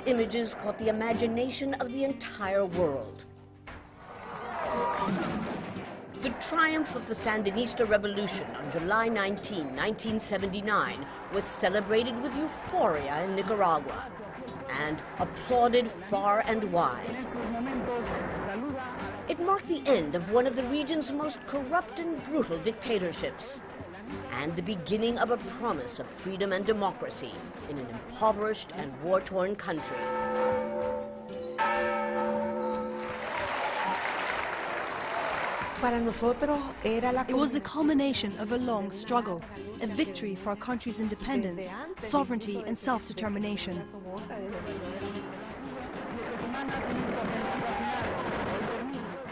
images caught the imagination of the entire world. The triumph of the Sandinista Revolution on July 19, 1979 was celebrated with euphoria in Nicaragua and applauded far and wide. It marked the end of one of the region's most corrupt and brutal dictatorships and the beginning of a promise of freedom and democracy in an impoverished and war-torn country. It was the culmination of a long struggle, a victory for our country's independence, sovereignty and self-determination.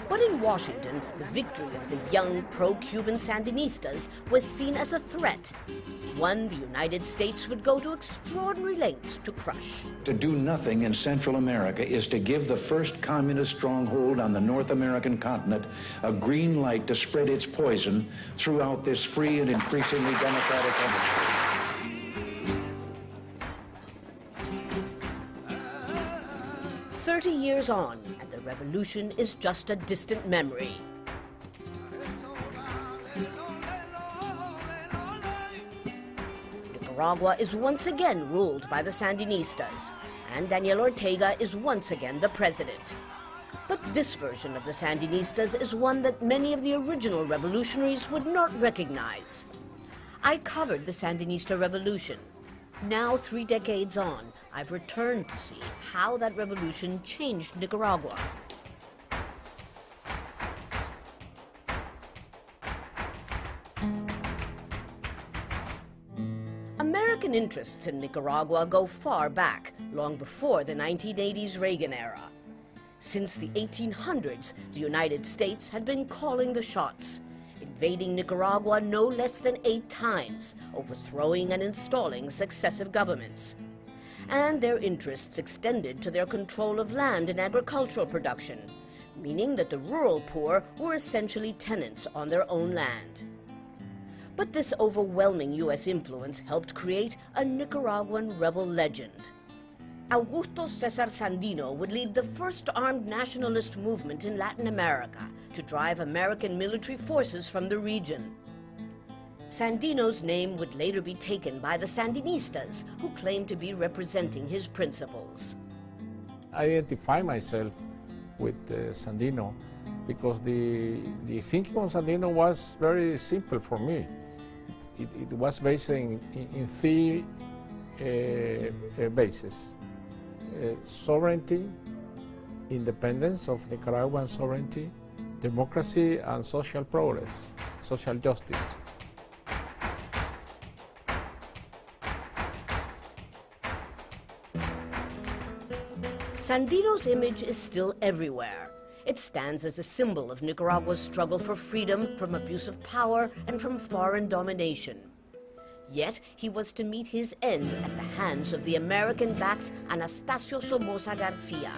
But in Washington, the victory of the young pro-Cuban Sandinistas was seen as a threat, one the United States would go to extraordinary lengths to crush. To do nothing in Central America is to give the first communist stronghold on the North American continent a green light to spread its poison throughout this free and increasingly democratic hemisphere. 30 years on, and the revolution is just a distant memory. Nicaragua is once again ruled by the Sandinistas, and Daniel Ortega is once again the president. But this version of the Sandinistas is one that many of the original revolutionaries would not recognize. I covered the Sandinista revolution. Now, 3 decades on, I've returned to see how that revolution changed Nicaragua. American interests in Nicaragua go far back, long before the 1980s Reagan era. Since the 1800s, the United States had been calling the shots, invading Nicaragua no less than 8 times, overthrowing and installing successive governments. And their interests extended to their control of land and agricultural production, meaning that the rural poor were essentially tenants on their own land. But this overwhelming U.S. influence helped create a Nicaraguan rebel legend. Augusto Cesar Sandino would lead the first armed nationalist movement in Latin America to drive American military forces from the region. Sandino's name would later be taken by the Sandinistas, who claimed to be representing his principles. I identify myself with Sandino because the thinking on Sandino was very simple for me. It was based in 3 bases. Sovereignty, independence of Nicaraguan sovereignty, democracy and social progress, social justice. Sandino's image is still everywhere. It stands as a symbol of Nicaragua's struggle for freedom from abuse of power and from foreign domination. Yet he was to meet his end at the hands of the American-backed Anastasio Somoza Garcia,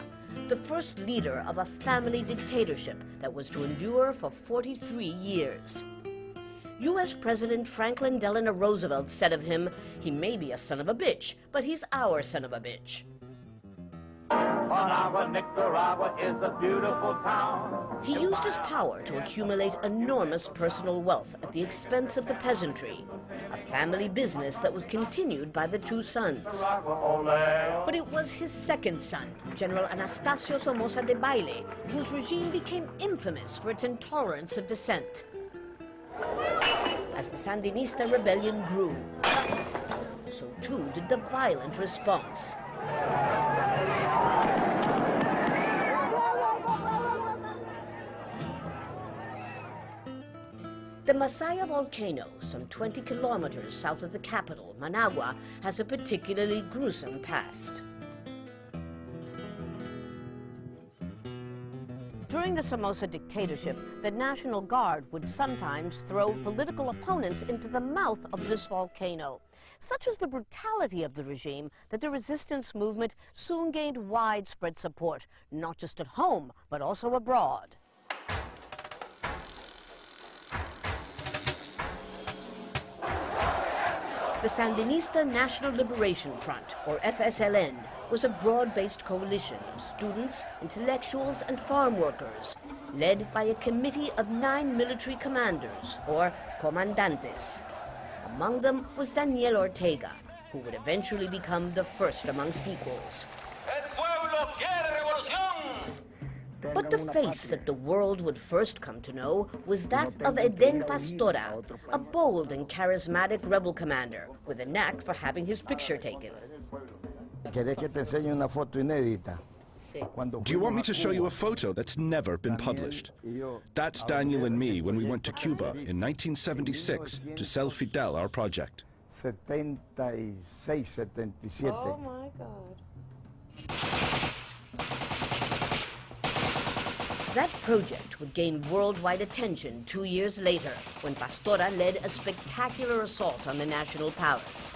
the first leader of a family dictatorship that was to endure for 43 years. U.S. President Franklin Delano Roosevelt said of him, "He may be a son of a bitch, but he's our son of a bitch." Nicaragua is a beautiful town. He used his power to accumulate enormous personal wealth at the expense of the peasantry, a family business that was continued by the 2 sons. But it was his second son, General Anastasio Somoza Debayle, whose regime became infamous for its intolerance of dissent. As the Sandinista rebellion grew, so too did the violent response. The Masaya volcano, some 20 kilometers south of the capital, Managua, has a particularly gruesome past. During the Somoza dictatorship, the National Guard would sometimes throw political opponents into the mouth of this volcano. Such was the brutality of the regime that the resistance movement soon gained widespread support, not just at home, but also abroad. The Sandinista National Liberation Front, or FSLN, was a broad-based coalition of students, intellectuals, and farm workers, led by a committee of 9 military commanders, or comandantes. Among them was Daniel Ortega, who would eventually become the first amongst equals. But the face that the world would first come to know was that of Eden Pastora, a bold and charismatic rebel commander with a knack for having his picture taken. Do you want me to show you a photo that's never been published? That's Daniel and me when we went to Cuba in 1976 to sell Fidel our project. 76, 77. Oh my God. That project would gain worldwide attention 2 years later when Pastora led a spectacular assault on the National Palace.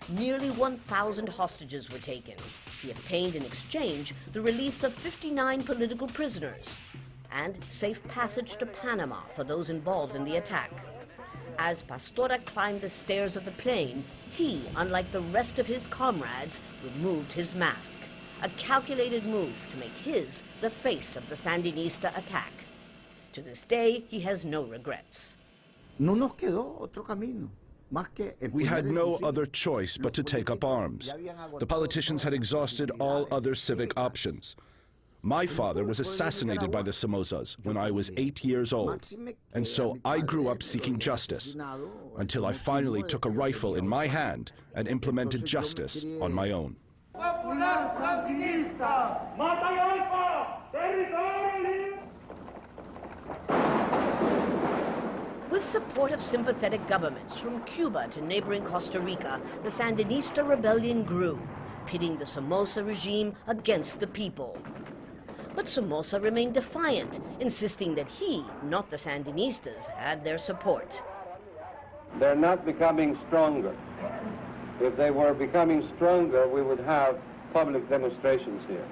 Nearly 1,000 hostages were taken. He obtained in exchange the release of 59 political prisoners and safe passage to Panama for those involved in the attack. As Pastora climbed the stairs of the plane, he, unlike the rest of his comrades, removed his mask. A calculated move to make his the face of the Sandinista attack. To this day, he has no regrets. We had no other choice but to take up arms. The politicians had exhausted all other civic options. My father was assassinated by the Somozas when I was 8 years old, and so I grew up seeking justice, until I finally took a rifle in my hand and implemented justice on my own. With support of sympathetic governments from Cuba to neighboring Costa Rica, the Sandinista rebellion grew, pitting the Somoza regime against the people. But Somoza remained defiant, insisting that he, not the Sandinistas, had their support. They're not becoming stronger. If they were becoming stronger, we would have public demonstrations here.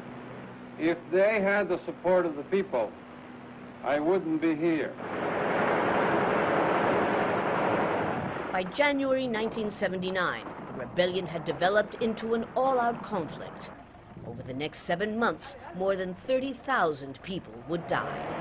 If they had the support of the people, I wouldn't be here. By January 1979, the rebellion had developed into an all-out conflict. Over the next 7 months, more than 30,000 people would die.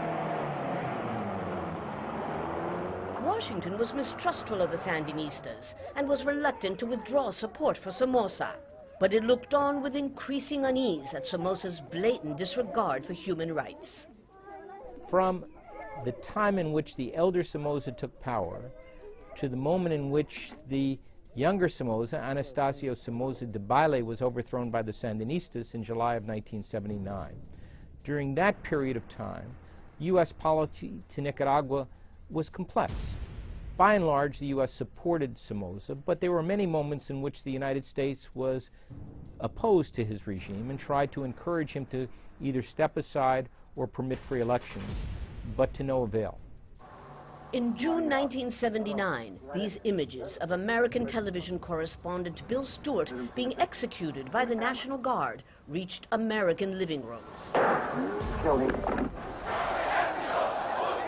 Washington was mistrustful of the Sandinistas and was reluctant to withdraw support for Somoza. But it looked on with increasing unease at Somoza's blatant disregard for human rights. From the time in which the elder Somoza took power to the moment in which the younger Somoza, Anastasio Somoza Debayle, was overthrown by the Sandinistas in July of 1979. During that period of time, U.S. policy to Nicaragua was complex. By and large, the U.S. supported Somoza, but there were many moments in which the United States was opposed to his regime and tried to encourage him to either step aside or permit free elections, but to no avail. In June 1979, these images of American television correspondent Bill Stewart being executed by the National Guard reached American living rooms.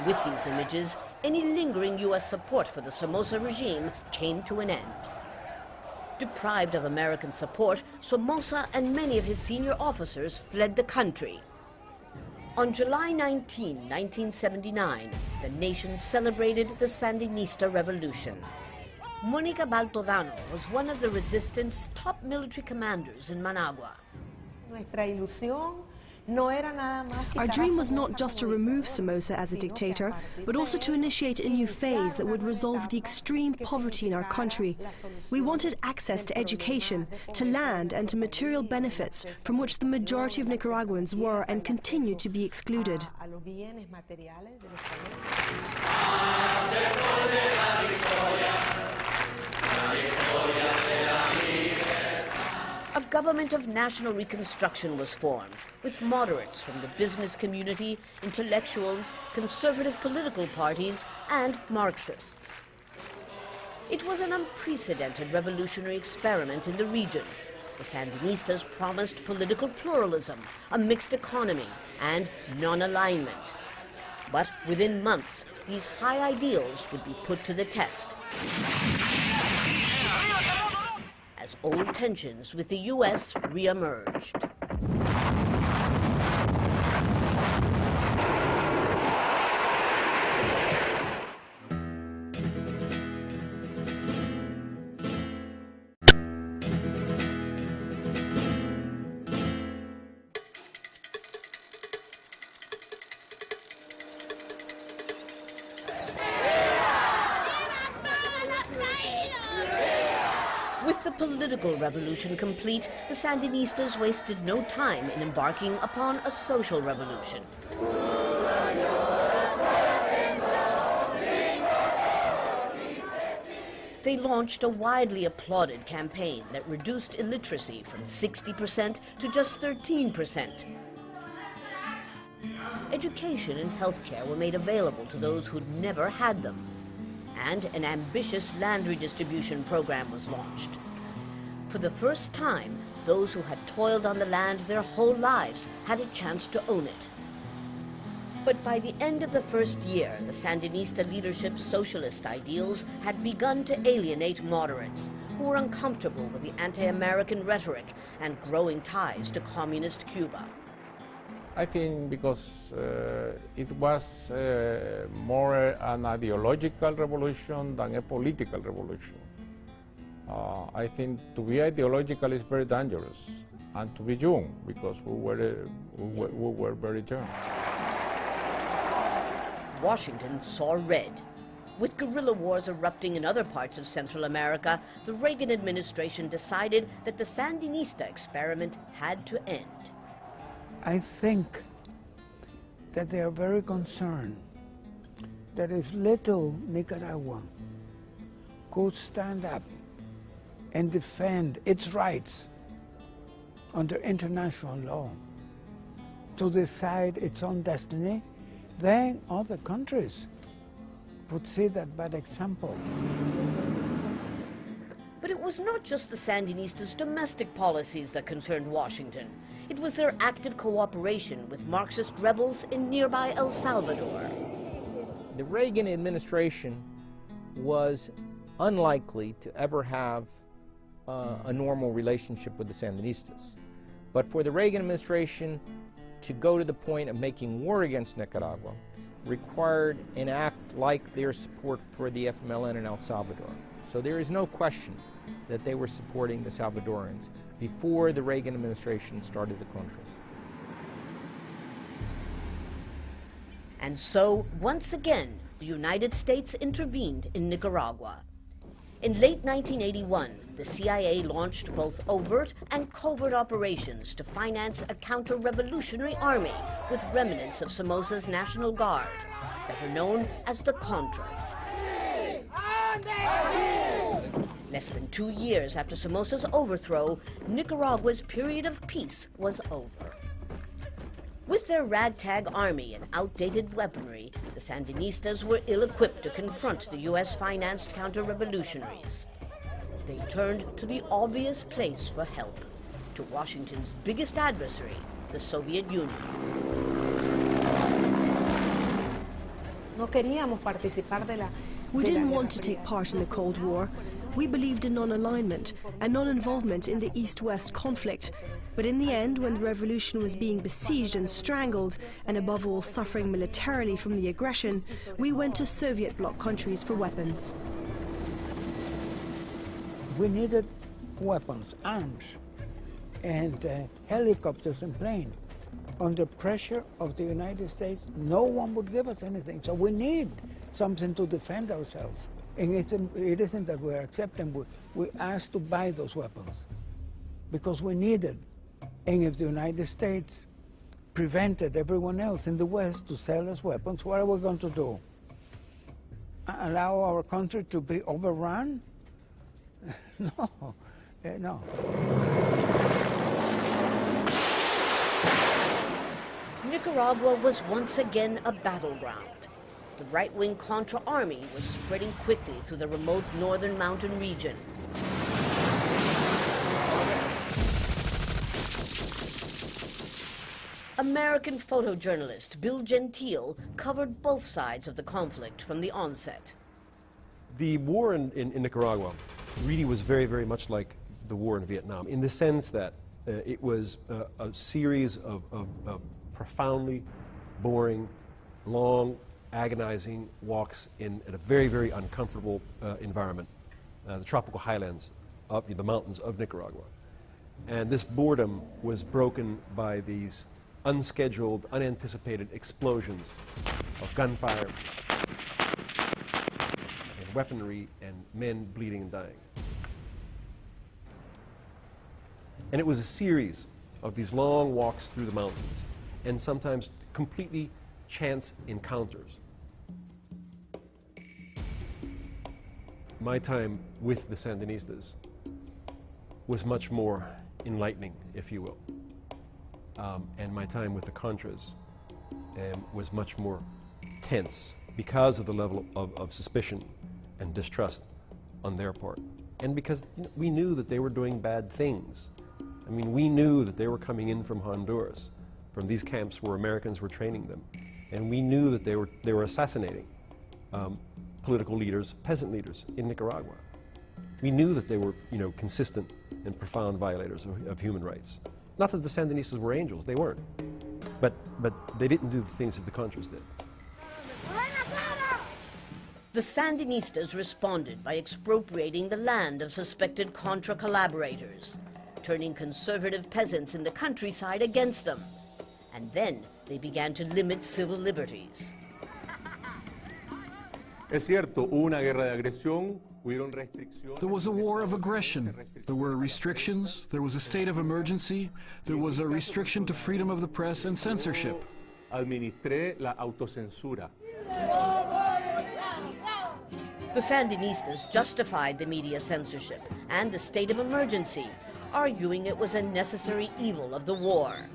With these images, any lingering U.S. support for the Somoza regime came to an end. Deprived of American support, Somoza and many of his senior officers fled the country. On July 19, 1979, the nation celebrated the Sandinista Revolution. Mónica Baltodano was one of the resistance top military commanders in Managua. Our dream was not just to remove Somoza as a dictator, but also to initiate a new phase that would resolve the extreme poverty in our country. We wanted access to education, to land, and to material benefits from which the majority of Nicaraguans were and continue to be excluded. A government of national reconstruction was formed, with moderates from the business community, intellectuals, conservative political parties, and Marxists. It was an unprecedented revolutionary experiment in the region. The Sandinistas promised political pluralism, a mixed economy, and non-alignment. But within months, these high ideals would be put to the test. as old tensions with the U.S. re-emerged. With the political revolution complete, the Sandinistas wasted no time in embarking upon a social revolution. They launched a widely applauded campaign that reduced illiteracy from 60% to just 13%. Education and healthcare were made available to those who'd never had them. And an ambitious land redistribution program was launched. For the first time, those who had toiled on the land their whole lives had a chance to own it. But by the end of the first year, the Sandinista leadership's socialist ideals had begun to alienate moderates who were uncomfortable with the anti-American rhetoric and growing ties to communist Cuba. I think because it was more an ideological revolution than a political revolution. I think to be ideological is very dangerous, and to be young, because we were very young. Washington saw red. With guerrilla wars erupting in other parts of Central America, the Reagan administration decided that the Sandinista experiment had to end. I think that they are very concerned that if little Nicaragua could stand up and defend its rights under international law to decide its own destiny, then other countries would see that bad example. But it was not just the Sandinistas' domestic policies that concerned Washington. It was their active cooperation with Marxist rebels in nearby El Salvador. The Reagan administration was unlikely to ever have a normal relationship with the Sandinistas. But for the Reagan administration to go to the point of making war against Nicaragua required an act like their support for the FMLN in El Salvador. So there is no question that they were supporting the Salvadorans before the Reagan administration started the Contras. And so, once again, the United States intervened in Nicaragua. In late 1981, the CIA launched both overt and covert operations to finance a counter-revolutionary army with remnants of Somoza's National Guard, better known as the Contras. Less than 2 years after Somoza's overthrow, Nicaragua's period of peace was over. With their ragtag army and outdated weaponry, the Sandinistas were ill-equipped to confront the U.S.-financed counter-revolutionaries. They turned to the obvious place for help, to Washington's biggest adversary, the Soviet Union. We didn't want to take part in the Cold War. We believed in non-alignment and non-involvement in the East-West conflict. But in the end, when the revolution was being besieged and strangled, and above all suffering militarily from the aggression, we went to Soviet bloc countries for weapons. We needed weapons, arms, and helicopters and planes. Under pressure of the United States, no one would give us anything. So we need something to defend ourselves. And it isn't that we're accepting, we asked to buy those weapons because we needed. And if the United States prevented everyone else in the West to sell us weapons, what are we going to do? Allow our country to be overrun? No, no. Nicaragua was once again a battleground. The right-wing Contra army was spreading quickly through the remote northern mountain region. American photojournalist Bill Gentile covered both sides of the conflict from the onset. The war in Nicaragua really was very, very much like the war in Vietnam, in the sense that it was a series of profoundly boring, long, agonizing walks in a very, very uncomfortable environment, the tropical highlands up the mountains of Nicaragua. And this boredom was broken by these unscheduled, unanticipated explosions of gunfire and weaponry and men bleeding and dying. And it was a series of these long walks through the mountains and sometimes completely chance encounters. My time with the Sandinistas was much more enlightening, if you will. And my time with the Contras was much more tense because of the level of suspicion and distrust on their part. And because we knew that they were doing bad things. I mean, we knew that they were coming in from Honduras, from these camps where Americans were training them. And we knew that they were assassinating political leaders, peasant leaders in Nicaragua. We knew that they were, consistent and profound violators of human rights. Not that the Sandinistas were angels, they weren't. But they didn't do the things that the Contras did. The Sandinistas responded by expropriating the land of suspected Contra collaborators, turning conservative peasants in the countryside against them. And then they began to limit civil liberties. Es cierto, hubo una guerra de agresión. There was a war of aggression. There were restrictions, there was a state of emergency, there was a restriction to freedom of the press and censorship. Administré la autocensura. The Sandinistas justified the media censorship and the state of emergency, arguing it was a necessary evil of the war.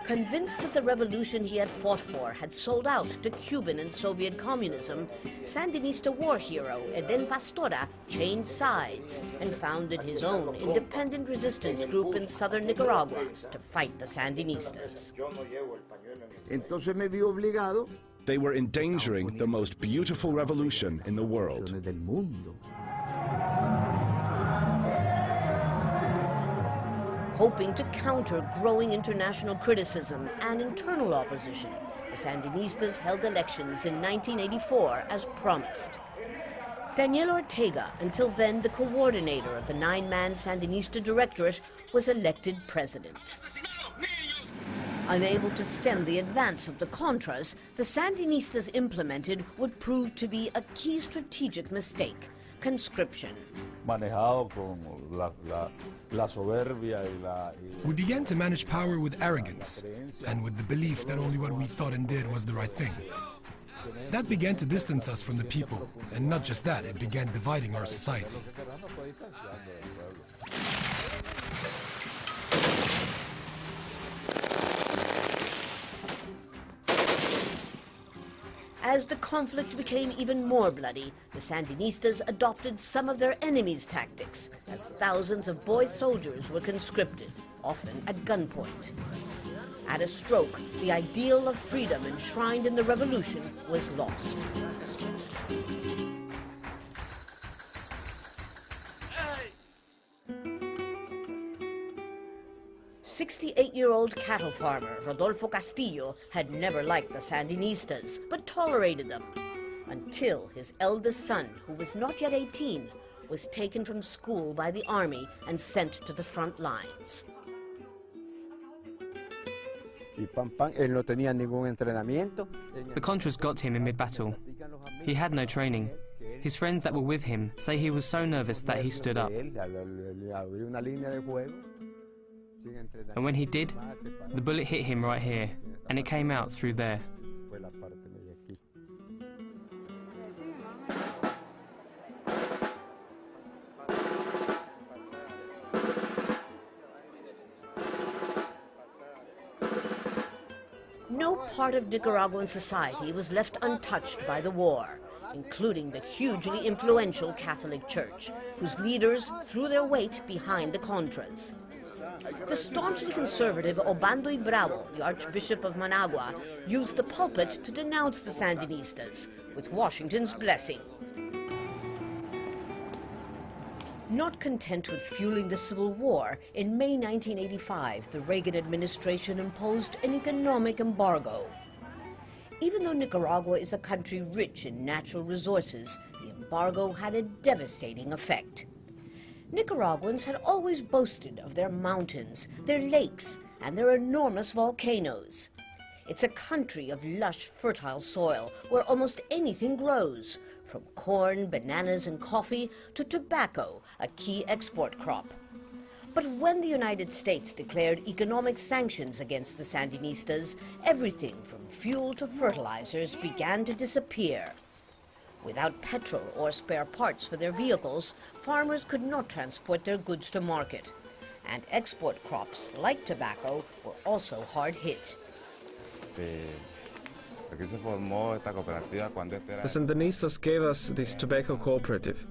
Convinced that the revolution he had fought for had sold out to Cuban and Soviet communism, Sandinista war hero Eden Pastora changed sides and founded his own independent resistance group in southern Nicaragua to fight the Sandinistas. They were endangering the most beautiful revolution in the world. Hoping to counter growing international criticism and internal opposition, the Sandinistas held elections in 1984 as promised. Daniel Ortega, until then the coordinator of the 9-man Sandinista Directorate, was elected president. Unable to stem the advance of the Contras, the Sandinistas implemented what proved to be a key strategic mistake: conscription. We began to manage power with arrogance and with the belief that only what we thought and did was the right thing. That began to distance us from the people, and not just that, it began dividing our society. As the conflict became even more bloody, the Sandinistas adopted some of their enemies' tactics, as thousands of boy soldiers were conscripted, often at gunpoint. At a stroke, the ideal of freedom enshrined in the revolution was lost. 68-year-old cattle farmer Rodolfo Castillo had never liked the Sandinistas, but tolerated them, until his eldest son, who was not yet 18, was taken from school by the army and sent to the front lines. The Contras got him in mid-battle. He had no training. His friends that were with him say he was so nervous that he stood up. And when he did, the bullet hit him right here, and it came out through there. No part of Nicaraguan society was left untouched by the war, including the hugely influential Catholic Church, whose leaders threw their weight behind the Contras. The staunchly conservative Obando y Bravo, the Archbishop of Managua, used the pulpit to denounce the Sandinistas, with Washington's blessing. Not content with fueling the civil war, in May 1985, the Reagan administration imposed an economic embargo. Even though Nicaragua is a country rich in natural resources, the embargo had a devastating effect. Nicaraguans had always boasted of their mountains, their lakes, and their enormous volcanoes. It's a country of lush, fertile soil where almost anything grows, from corn, bananas, and coffee to tobacco, a key export crop. But when the United States declared economic sanctions against the Sandinistas, everything from fuel to fertilizers began to disappear. Without petrol or spare parts for their vehicles, farmers could not transport their goods to market. And export crops, like tobacco, were also hard hit. The Sandinistas gave us this tobacco cooperative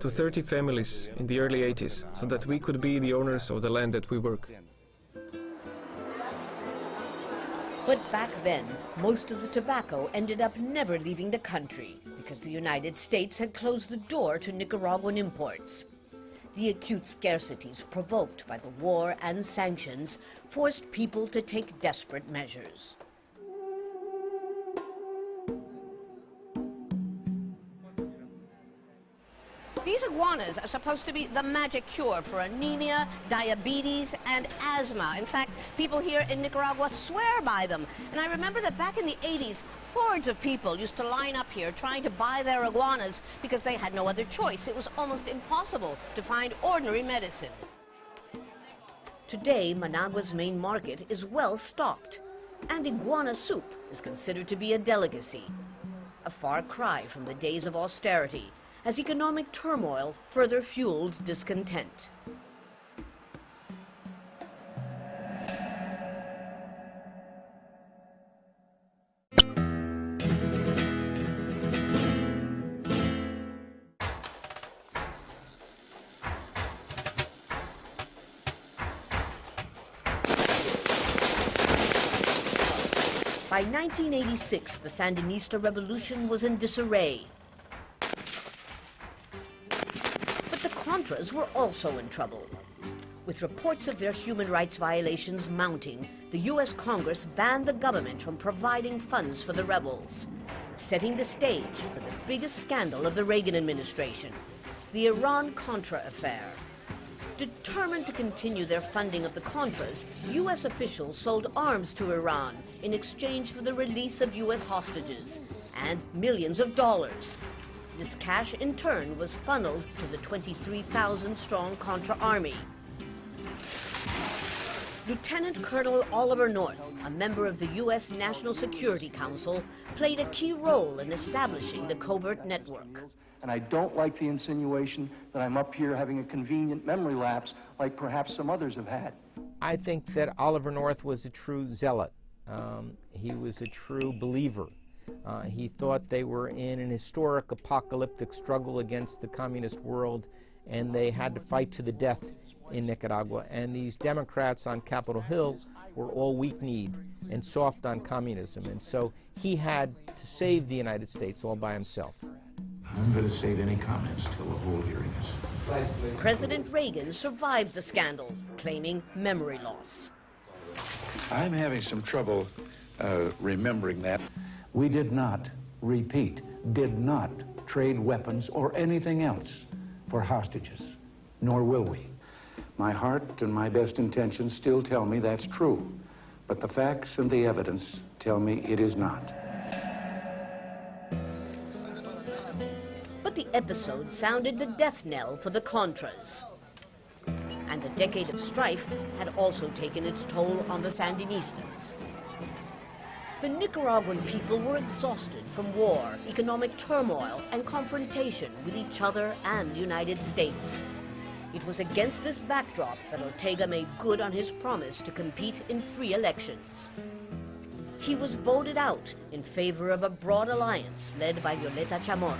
to 30 families in the early 80s so that we could be the owners of the land that we work. But back then, most of the tobacco ended up never leaving the country because the United States had closed the door to Nicaraguan imports. The acute scarcities provoked by the war and sanctions forced people to take desperate measures. These iguanas are supposed to be the magic cure for anemia, diabetes, and asthma. In fact, people here in Nicaragua swear by them. And I remember that back in the 80s, hordes of people used to line up here trying to buy their iguanas because they had no other choice. It was almost impossible to find ordinary medicine. Today, Managua's main market is well stocked, and iguana soup is considered to be a delicacy. A far cry from the days of austerity, as economic turmoil further fueled discontent. By 1986, the Sandinista revolution was in disarray. But the Contras were also in trouble. With reports of their human rights violations mounting, the U.S. Congress banned the government from providing funds for the rebels, setting the stage for the biggest scandal of the Reagan administration, the Iran-Contra affair. Determined to continue their funding of the Contras, U.S. officials sold arms to Iran in exchange for the release of U.S. hostages and millions of dollars. This cash, in turn, was funneled to the 23,000-strong Contra army. Lieutenant Colonel Oliver North, a member of the U.S. National Security Council, played a key role in establishing the covert network. And I don't like the insinuation that I'm up here having a convenient memory lapse like perhaps some others have had. I think that Oliver North was a true zealot. He was a true believer. He thought they were in an historic apocalyptic struggle against the communist world, and they had to fight to the death in Nicaragua. And these Democrats on Capitol Hill were all weak-kneed and soft on communism. And so he had to save the United States all by himself. I'm going to save any comments till the whole hearing is. President Reagan survived the scandal, claiming memory loss. I'm having some trouble remembering that. We did not, repeat, did not trade weapons or anything else for hostages, nor will we. My heart and my best intentions still tell me that's true, but the facts and the evidence tell me it is not. But the episode sounded the death knell for the Contras. And the decade of strife had also taken its toll on the Sandinistas. The Nicaraguan people were exhausted from war, economic turmoil, and confrontation with each other and the United States. It was against this backdrop that Ortega made good on his promise to compete in free elections. He was voted out in favor of a broad alliance led by Violeta Chamorro.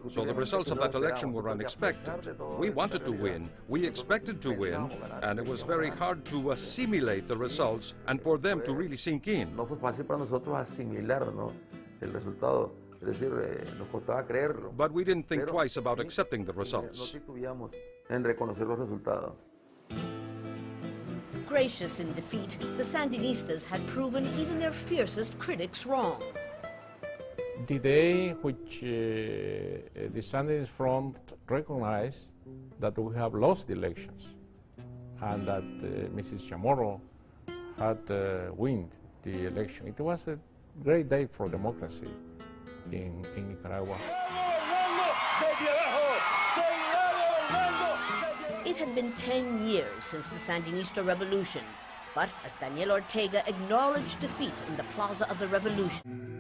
So the results of that election were unexpected. We wanted to win, we expected to win, and it was very hard to assimilate the results and for them to really sink in. But we didn't think twice about accepting the results. Gracious in defeat, the Sandinistas had proven even their fiercest critics wrong. The day which the Sandinist front recognized that we have lost the elections and that Mrs. Chamorro had won the election, it was a great day for democracy in Nicaragua. It had been 10 years since the Sandinista revolution, but as Daniel Ortega acknowledged defeat in the Plaza of the Revolution,